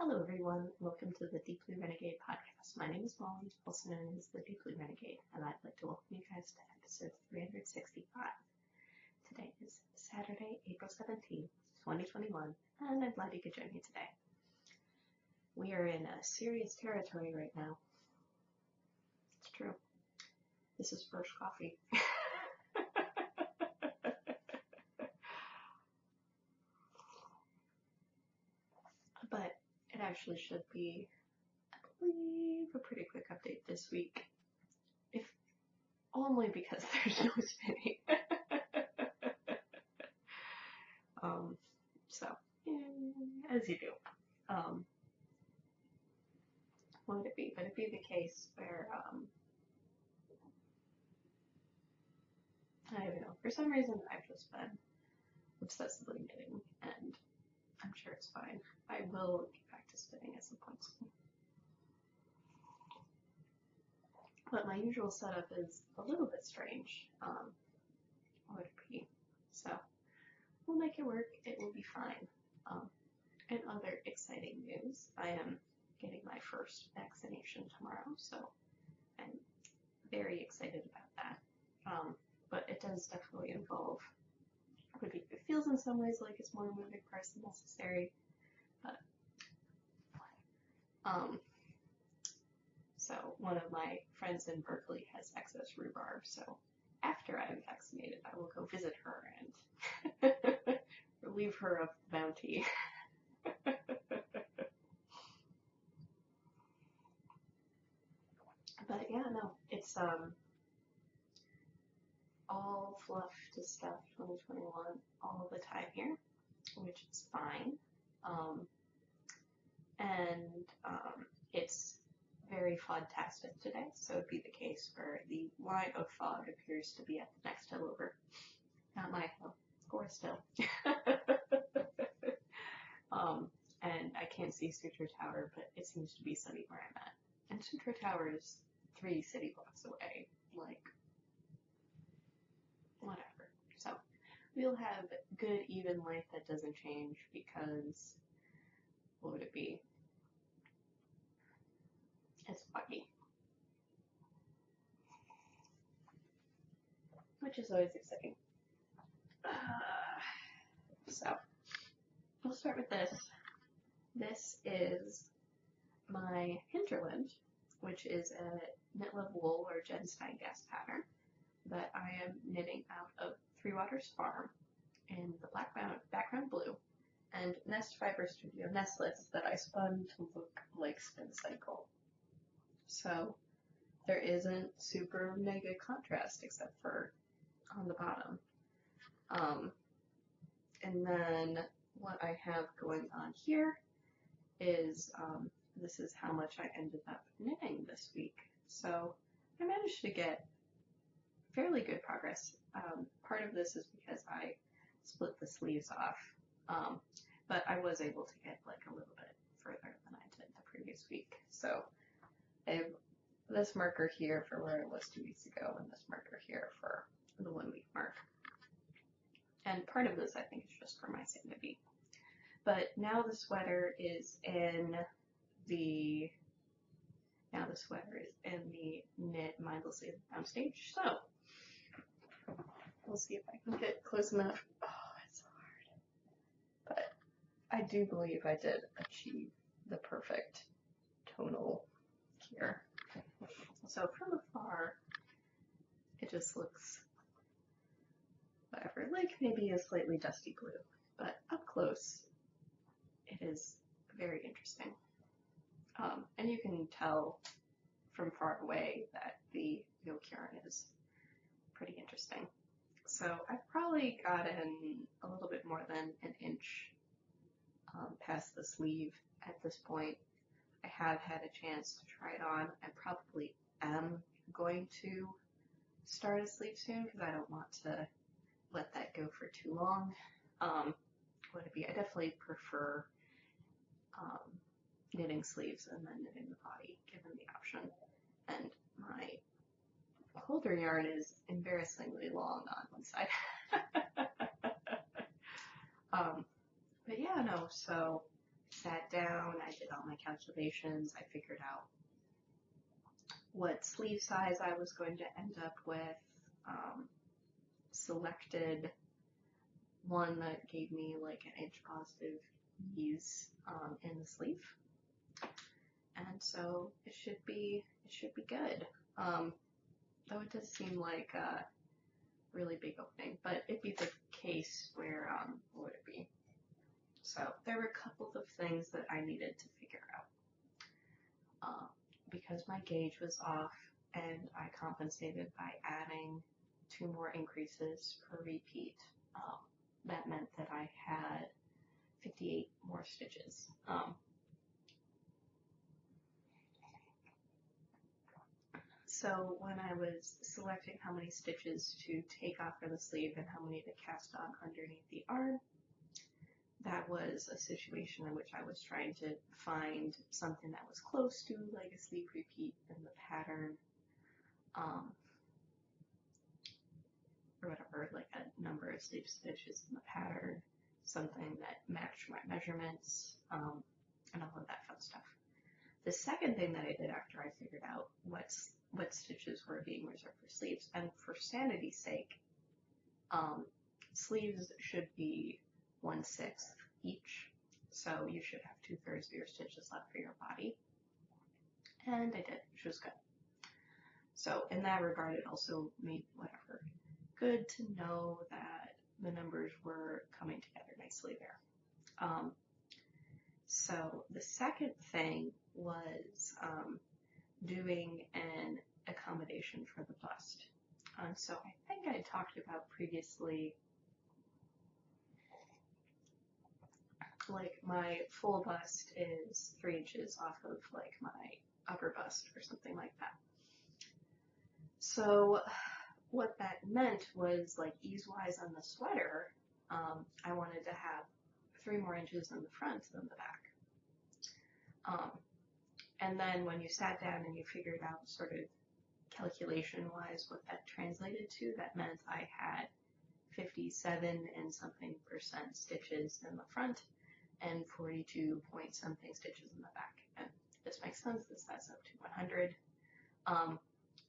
Hello everyone, welcome to the Deeply Renegade podcast. My name is Molly, also known as the Deeply Renegade, and I'd like to welcome you guys to episode 365. Today is Saturday, April 17th, 2021, and I'm glad you could join me today. We are in serious territory right now. It's true. This is first coffee. But it actually should be, I believe, a pretty quick update this week. If only because there's no spinning. So, as you do. What would it be? Would it be the case where, I don't know, for some reason I've just been obsessively knitting, and I'm sure it's fine. I will get back to spinning at some point soon. But my usual setup is a little bit strange. What would it be? So, we'll make it work. It will be fine. And other exciting news, I am getting my first vaccination tomorrow, so I'm very excited about that. But it does definitely involve, it feels in some ways like it's more moving parts than necessary, but so one of my friends in Berkeley has excess rhubarb, so after I'm vaccinated I will go visit her and relieve her of the bounty. But yeah, no, it's all fluff to stuff 2021 all the time here, which is fine. It's very fog-tastic today, so it'd be the case where the line of fog appears to be at the next hill over. Not my hill, Gore still. And I can't see Suture Tower, but it seems to be sunny where I'm at. And Suture Tower is 3 city blocks away, like, whatever. So, we'll have good, even light that doesn't change because, what would it be? It's foggy. Which is always exciting. So, we'll start with this. This is my hinterland, which is a knit love wool or Jen Steingast pattern that I am knitting out of Three Waters Farm in the background blue, and Nest Fiber Studio nestlets that I spun to look like Spin Cycle. So there isn't super mega contrast except for on the bottom. And then what I have going on here is this is how much I ended up knitting this week. So I managed to get fairly good progress. Part of this is because I split the sleeves off, but I was able to get like a little bit further than I did the previous week. So I have this marker here for where it was 2 weeks ago, and this marker here for the 1 week mark. And part of this I think is just for my sanity. But now the sweater is in the knit mindlessly down stage. So we'll see if I can get close enough. Oh, it's hard. But I do believe I did achieve the perfect tonal here. So from afar, it just looks whatever, like maybe a slightly dusty blue, but up close, it is very interesting. And you can tell from far away that the yoke yarn is pretty interesting. So I've probably gotten a little bit more than an inch past the sleeve at this point. I have had a chance to try it on. I probably am going to start a sleeve soon because I don't want to let that go for too long. What would it be? I definitely prefer knitting sleeves and then knitting the body, given the option. And my holder yarn is embarrassingly long on one side. But yeah, no, so sat down, I did all my calculations, I figured out what sleeve size I was going to end up with, selected one that gave me like an inch positive ease in the sleeve, and so it should be good. Though it does seem like a really big opening, but it'd be the case where what would it be? So there were a couple of things that I needed to figure out because my gauge was off, and I compensated by adding 2 more increases per repeat. That meant that I had 58 more stitches. So when I was selecting how many stitches to take off for the sleeve and how many to cast on underneath the arm, that was a situation in which I was trying to find something that was close to like a sleeve repeat in the pattern, or whatever, like a number of sleeve stitches in the pattern, something that matched my measurements, and all of that fun stuff. The second thing that I did after I figured out what stitches were being reserved for sleeves, and for sanity's sake, sleeves should be 1/6 each, so you should have 2/3 of your stitches left for your body, and I did, which was good. So in that regard, it also made whatever good to know that the numbers were coming together nicely there. So the second thing was doing an accommodation for the bust. So I think I talked about previously, like my full bust is 3 inches off of like my upper bust or something like that. So what that meant was, like, ease-wise on the sweater, I wanted to have 3 more inches in the front than the back. And then when you sat down and you figured out sort of calculation-wise what that translated to, that meant I had 57 and something % stitches in the front and 42 point something stitches in the back. And this makes sense, this adds up to 100.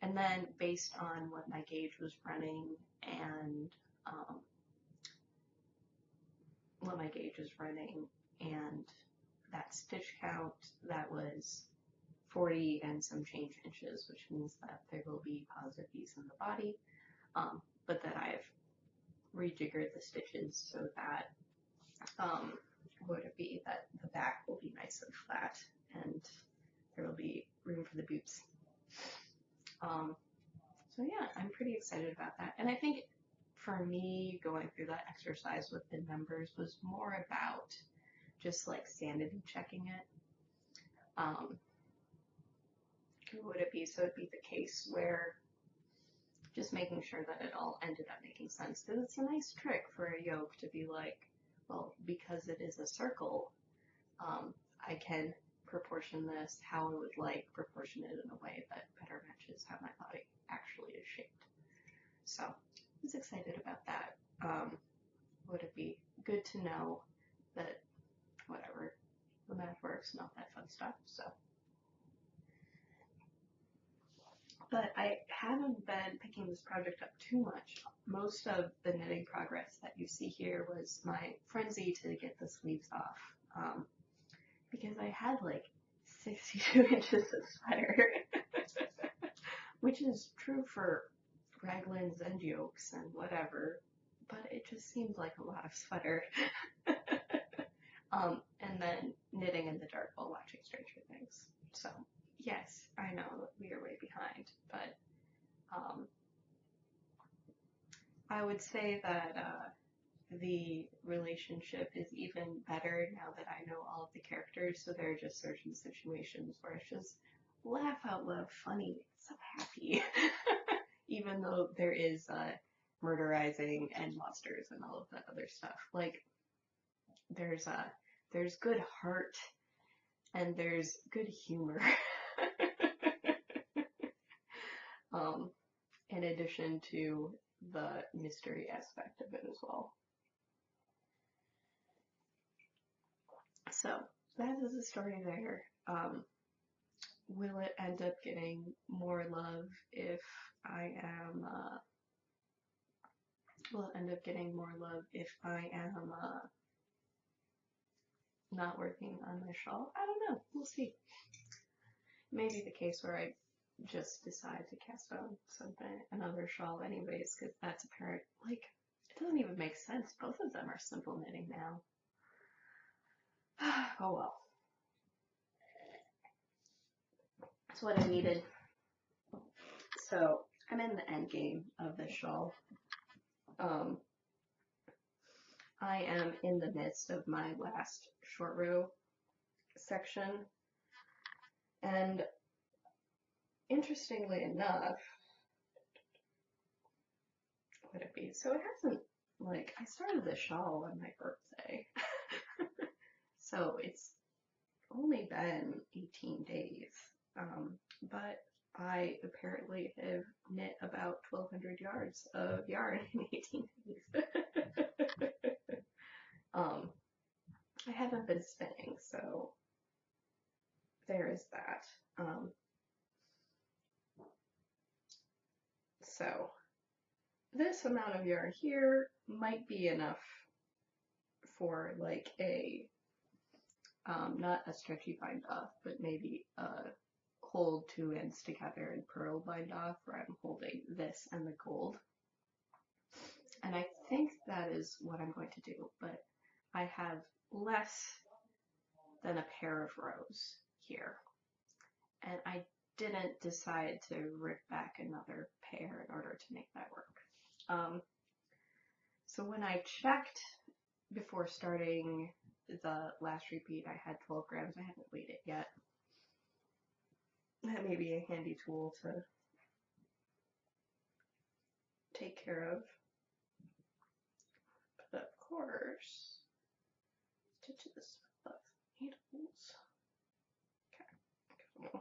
And then based on what my gauge was running and that stitch count, that was 40 and some change inches, which means that there will be positive ease in the body, but that I've rejiggered the stitches so that that the back will be nice and flat and there will be room for the boots. So yeah, I'm pretty excited about that. And I think for me, going through that exercise with the numbers was more about just like sanity checking it. Would it be? So it'd be the case where just making sure that it all ended up making sense. Because it's a nice trick for a yoke to be like, well, because it is a circle, I can proportion this how I would like, proportion it in a way that better matches how my body actually is shaped. So I was excited about that. Would it be good to know that whatever, the math works and all that fun stuff. So, but I haven't been picking this project up too much. Most of the knitting progress that you see here was my frenzy to get the sleeves off, because I had like 62 inches of sweater, which is true for raglans and yokes and whatever, but it just seemed like a lot of sweater. And then knitting in the dark while watching Stranger Things. So yes, I know we are way behind, but I would say that the relationship is even better now that I know all of the characters, so there are just certain situations where it's just laugh out loud funny, so happy, even though there is murderizing and monsters and all of that other stuff. Like, there's good heart and there's good humor. In addition to the mystery aspect of it as well. So that is the story there. Will it end up getting more love if I am, will it end up getting more love if I am, not working on my shawl? I don't know. We'll see. Maybe the case where I just decide to cast on another shawl anyways, because that's apparent. Like, it doesn't even make sense. Both of them are simple knitting now. Oh well. That's what I needed. So, I'm in the end game of this shawl. I am in the midst of my last short row section, and interestingly enough, would it be? So it hasn't, like, I started this shawl on my birthday, so it's only been 18 days, but I apparently have knit about 1,200 yards of yarn in 18 days. I haven't been spinning, so there is that. So this amount of yarn here might be enough for like a, not a stretchy bind off, but maybe a hold two ends together and purl bind off where I'm holding this and the gold. And I think that is what I'm going to do, but I have less than a pair of rows here. And I didn't decide to rip back another pair in order to make that work. So when I checked before starting the last repeat, I had 12 grams. I haven't weighed it yet. That may be a handy tool to take care of. But of course, stitches of needles. Okay.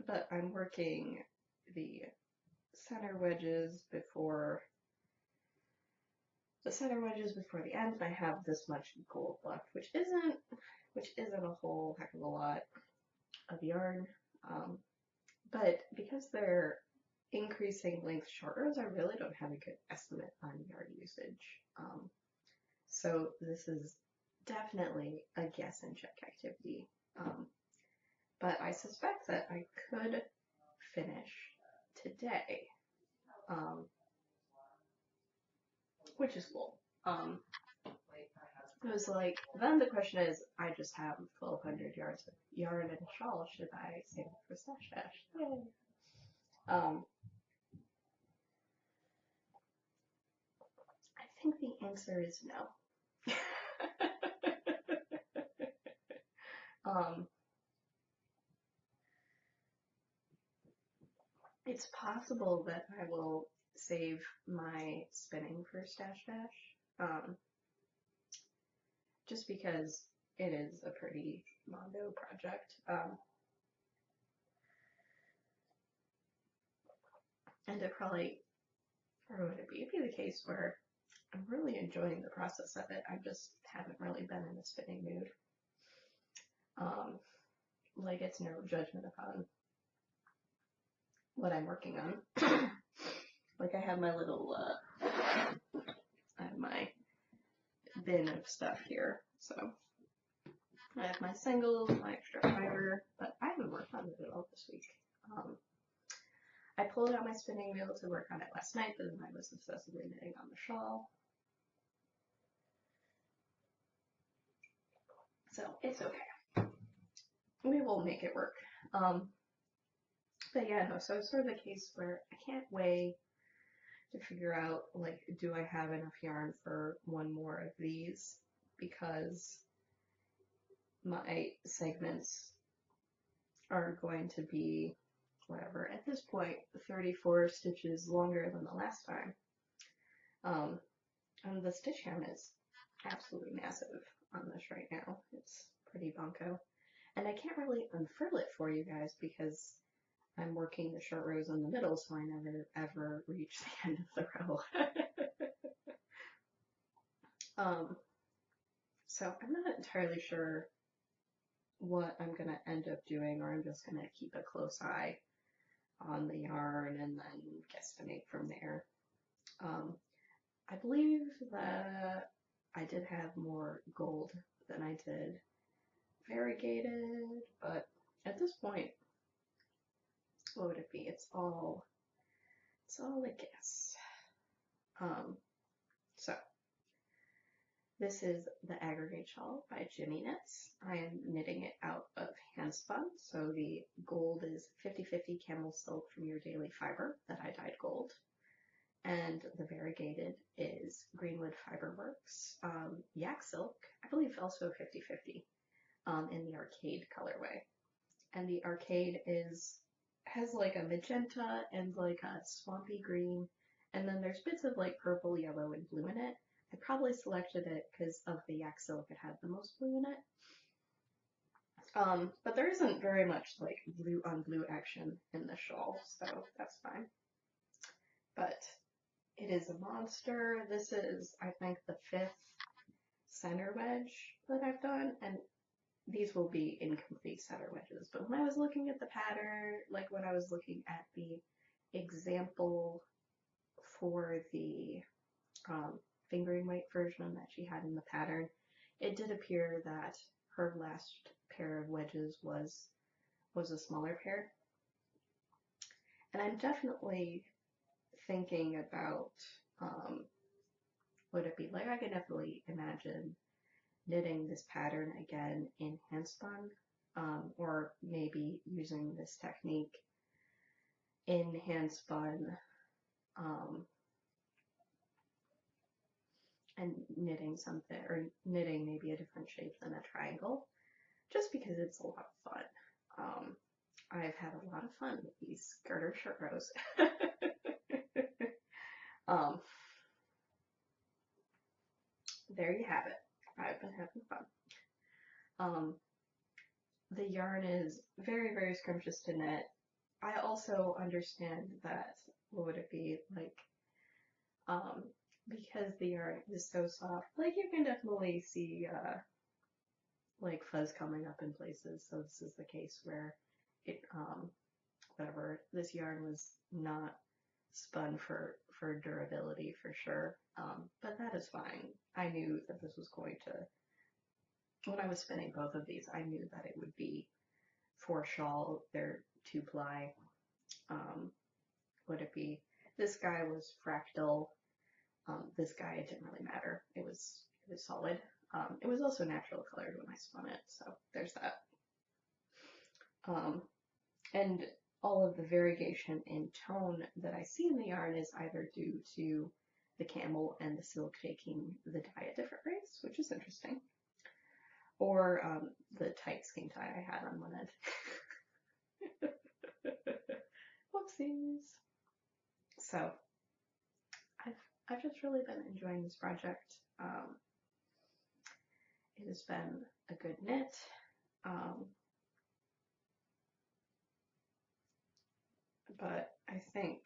But I'm working the center wedges before the end, and I have this much gold left, which isn't a whole heck of a lot of yarn. But because they're increasing length short rows, I really don't have a good estimate on yarn usage. So this is definitely a guess and check activity. But I suspect that I could finish today, which is cool. It was like, then the question is, I just have 1,200 yards of yarn and a shawl. Should I save it for Stash Dash? Yay. I think the answer is no. It's possible that I will save my spinning for Stash Dash, just because it is a pretty mondo project. And it probably, or would it be the case where I'm really enjoying the process of it, I just haven't really been in a spinning mood. Like, it's no judgment upon what I'm working on. Like, I have my little, I have my bin of stuff here, so I have my singles, my extra fiber, but I haven't worked on it at all this week. I pulled out my spinning wheel to work on it last night, but then I was obsessively knitting on the shawl. So it's okay. We will make it work. But yeah, no, so it's sort of a case where I can't weigh to figure out, like, do I have enough yarn for one more of these? Because my segments are going to be, whatever, at this point, 34 stitches longer than the last time. And the stitch count is absolutely massive on this right now. It's pretty bunko. And I can't really unfurl it for you guys because I'm working the short rows in the middle, so I never ever reach the end of the row. So I'm not entirely sure what I'm going to end up doing, or I'm just going to keep a close eye on the yarn and then guesstimate from there. I believe that I did have more gold than I did variegated, but at this point, what would it be? It's all a guess. So this is the Aggregate Shawl by Jimmy Knits. I am knitting it out of hand spun, so the gold is 50/50 camel silk from Your Daily Fiber that I dyed gold, and the variegated is Greenwood Fiberworks yak silk, I believe also 50/50 in the Arcade colorway. And the Arcade has like a magenta and like a swampy green, and then there's bits of like purple, yellow, and blue in it. I probably selected it because of the yak silk, it had the most blue in it. But there isn't very much like blue on blue action in the shawl, so that's fine. But it is a monster. This is, I think, the 5th center wedge that I've done, and these will be incomplete center wedges. But when I was looking at the pattern, like when I was looking at the example for the fingering weight version that she had in the pattern, it did appear that her last pair of wedges was a smaller pair. And I'm definitely thinking about would it be like, I can definitely imagine knitting this pattern again in hand spun, or maybe using this technique in hand spun, and knitting something, or knitting maybe a different shape than a triangle, just because it's a lot of fun. I've had a lot of fun with these garter shirt rows. There you have it. I've been having fun. The yarn is very, very scrumptious to knit. I also understand that, what would it be, like, because the yarn is so soft, like you can definitely see, like fuzz coming up in places. So this is the case where it, whatever, this yarn was not spun for durability for sure. But that is fine. I knew that this was going to, when I was spinning both of these, I knew that it would be for shawl. They're 2-ply. Would it be, this guy was fractal. This guy, it didn't really matter. It was solid. It was also natural colored when I spun it, so there's that. And all of the variegation in tone that I see in the yarn is either due to the camel and the silk taking the dye at different rates, which is interesting, or the tight skein tie I had on one end. Whoopsies. So I've just really been enjoying this project. It has been a good knit. But I think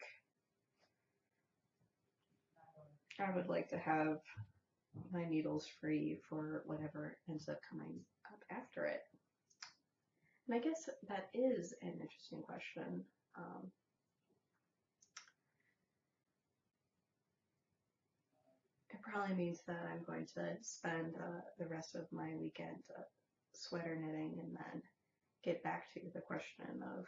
I would like to have my needles free for whatever ends up coming up after it. And I guess that is an interesting question. It probably means that I'm going to spend the rest of my weekend sweater knitting, and then get back to the question of,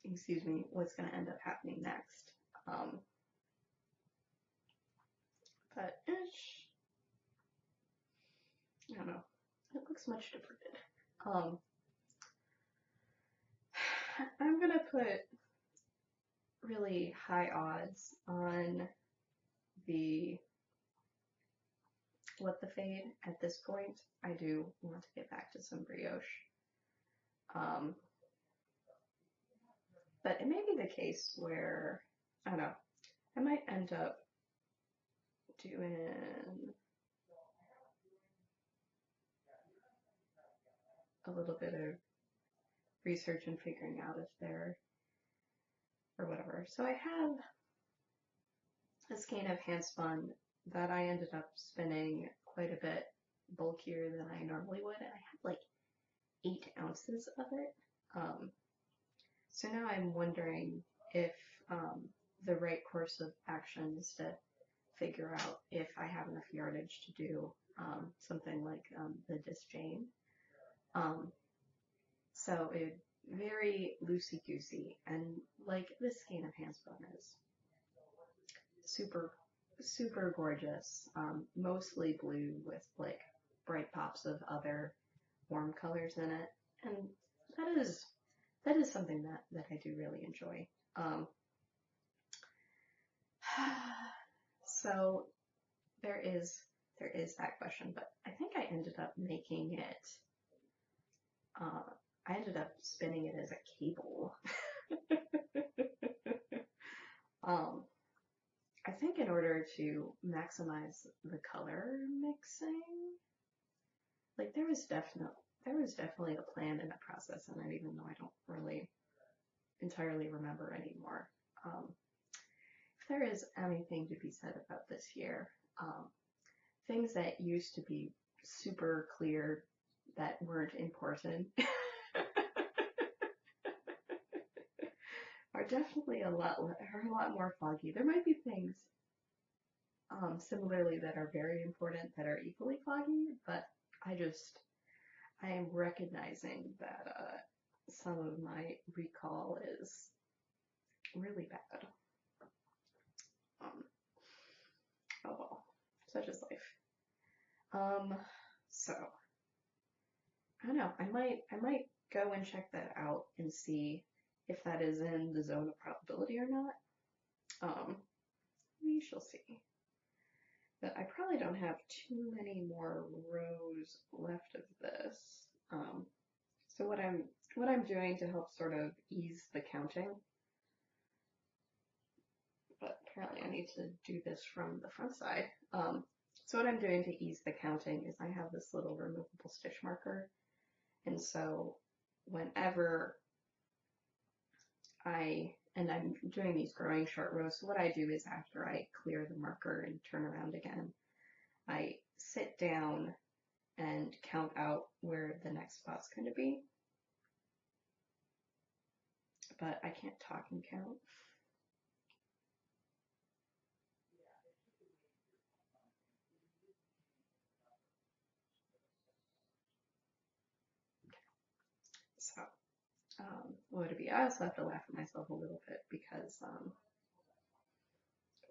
excuse me, what's going to end up happening next. But I don't know. It looks much different. I'm going to put really high odds on the What the Fade at this point. I do want to get back to some brioche. But it may be the case where, I don't know, I might end up doing a little bit of research and figuring out if they're, or whatever. So I have a skein of hand spun that I ended up spinning quite a bit bulkier than I normally would, and I had like 8 ounces of it. So now I'm wondering if the right course of action is to figure out if I have enough yardage to do something like the disc chain. So it very loosey-goosey, and like this skein of handspun is super, super gorgeous, mostly blue with like bright pops of other warm colors in it, and that is something that I do really enjoy. So there is that question, but I think I ended up making it. I ended up spinning it as a cable. I think in order to maximize the color mixing, like there was definitely a plan and a process in it, even though I don't really entirely remember anymore. If there is anything to be said about this year, things that used to be super clear that weren't important are definitely a lot more foggy. There might be things similarly that are very important that are equally foggy, but I am recognizing that some of my recall is really bad. Oh well, such is life. So I don't know. I might go and check that out and see if that is in the zone of probability or not. We shall see. But I probably don't have too many more rows left of this. So what I'm doing to help sort of ease the counting, but apparently I need to do this from the front side. So what I'm doing to ease the counting is I have this little removable stitch marker, and so whenever I'm doing these growing short rows, so what I do is after I clear the marker and turn around again, I sit down and count out where the next spot's going to be. But I can't talk and count. So, what would it be? I also have to laugh at myself a little bit because,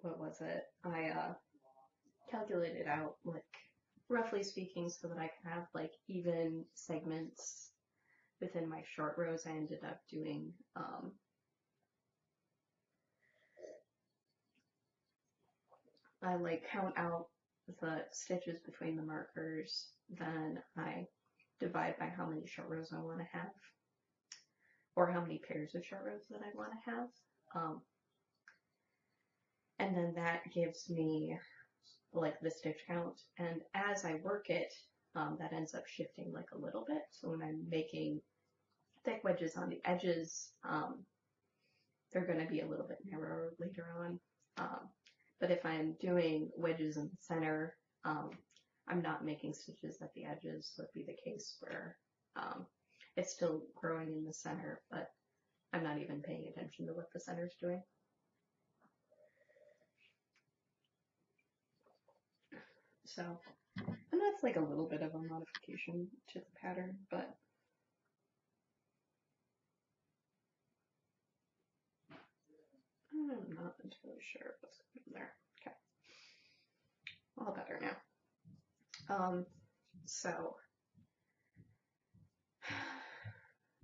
what was it? I calculated out, like, roughly speaking, so that I can have, like, even segments within my short rows. I ended up doing, I, like, count out the stitches between the markers, then I divide by how many short rows I want to have, or how many pairs of short rows that I want to have. And then that gives me like the stitch count, and as I work it, that ends up shifting like a little bit. So when I'm making thick wedges on the edges, they're going to be a little bit narrower later on. But if I'm doing wedges in the center, I'm not making stitches at the edges, so it'd be the case where it's still growing in the center, but I'm not even paying attention to what the center's doing. So, and that's like a little bit of a modification to the pattern, but I'm not entirely sure what's going on there. Okay. All better now. So,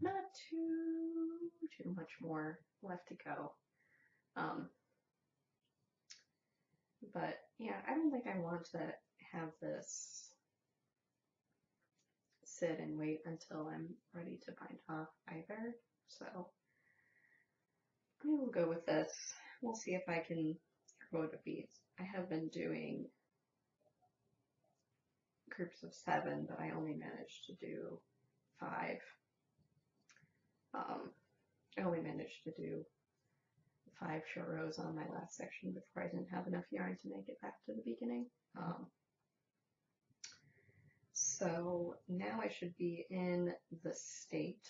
not too much more left to go. But yeah, I don't think I want to have this sit and wait until I'm ready to bind off either. So I will go with this. We'll see if I can grow to beads. I have been doing groups of 7, but I only managed to do 5. I only managed to do 5 short rows on my last section before I didn't have enough yarn to make it back to the beginning. So now I should be in the state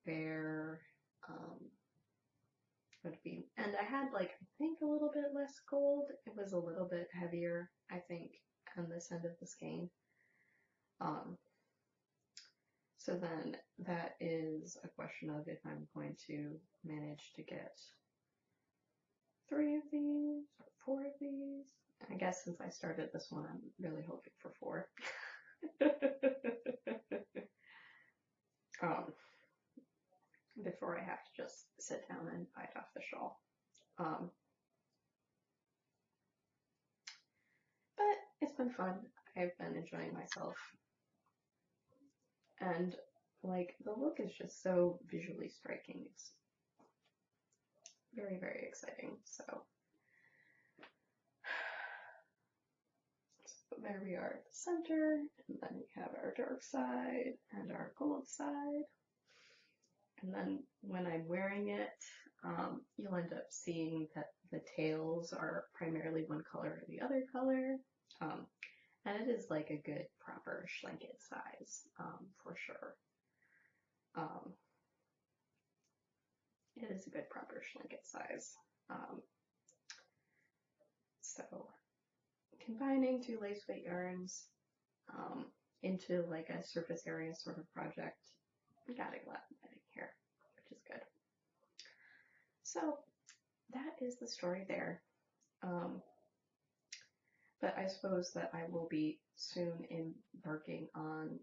where would be, and I had like, I think a little bit less gold. It was a little bit heavier, I think, on this end of the skein. So then that is a question of if I'm going to manage to get 3 of these or 4 of these. I guess since I started this one, I'm really hoping for 4. Before I have to just sit down and bite off the shawl. But it's been fun. I've been enjoying myself. And like the look is just so visually striking. It's very, very exciting. So there we are at the center, and then we have our dark side and our gold side. And then when I'm wearing it, you'll end up seeing that the tails are primarily one color or the other color. And it is like a good proper schlenket size, for sure. It is a good proper schlenket size. So combining 2 lace weight yarns into like a surface area sort of project, we got a lot of netting here, which is good. So that is the story there. But I suppose that I will be soon embarking on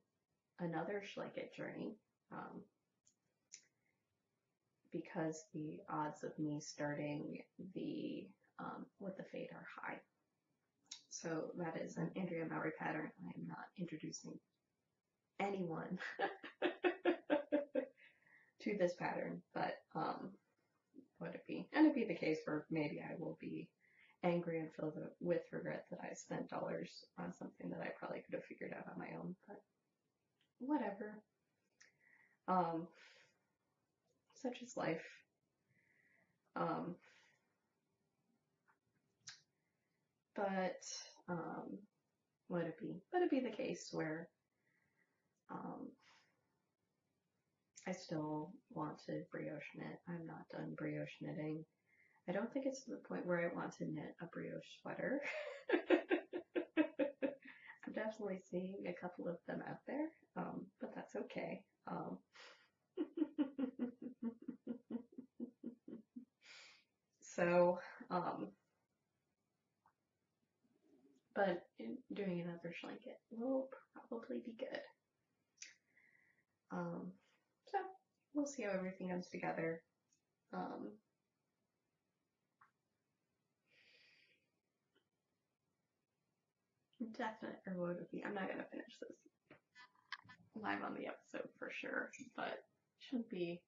another schlenket journey, because the odds of me starting the with the fade are high. So that is an Andrea Mowry pattern. I am not introducing anyone to this pattern, but would it be? And it'd be the case where maybe I will be angry and filled with regret that I spent dollars on something that I probably could have figured out on my own, but whatever. Such is life. But would it be? Would it be the case where I still want to brioche knit? I'm not done brioche knitting. I don't think it's to the point where I want to knit a brioche sweater. I'm definitely seeing a couple of them out there, but that's okay. So, but doing another schlenket will probably be good. So we'll see how everything comes together. Definite, or what would be? I'm not gonna finish this live on the episode for sure, but shouldn't be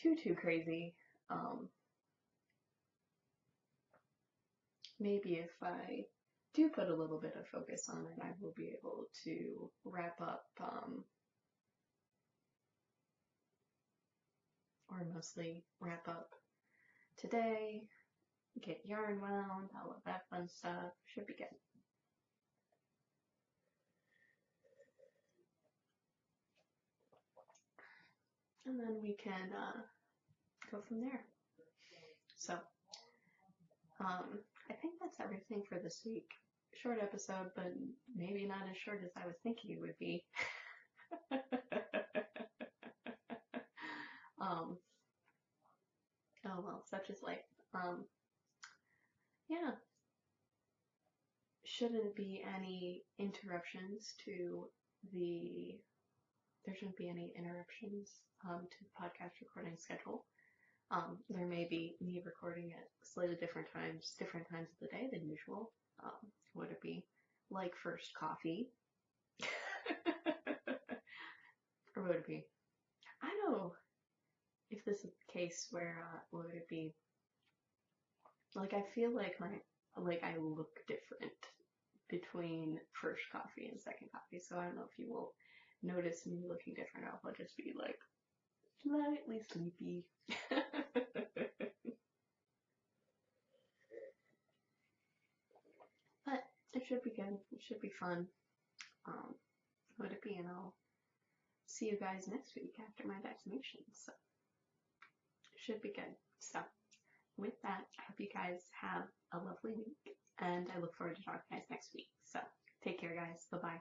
too crazy. Maybe if I do put a little bit of focus on it, I will be able to wrap up, or mostly wrap up today, get yarn wound, all of that fun stuff. Should be good. And then we can go from there. So, I think that's everything for this week. Short episode, but maybe not as short as I was thinking it would be. Oh well, such is life. Yeah. Shouldn't be any interruptions to there shouldn't be any interruptions to the podcast recording schedule. There may be me recording at slightly different times of the day than usual. Would it be like first coffee? Or would it be, I don't know if this is the case where, would it be, like I feel like I look different between first coffee and second coffee, so I don't know if you will notice me looking different, or I'll just be like slightly sleepy. But it should be good. It should be fun. would it be? And I'll see you guys next week after my vaccination. So it should be good. So with that, I hope you guys have a lovely week, and I look forward to talking to you guys next week. So take care, guys. Bye-bye.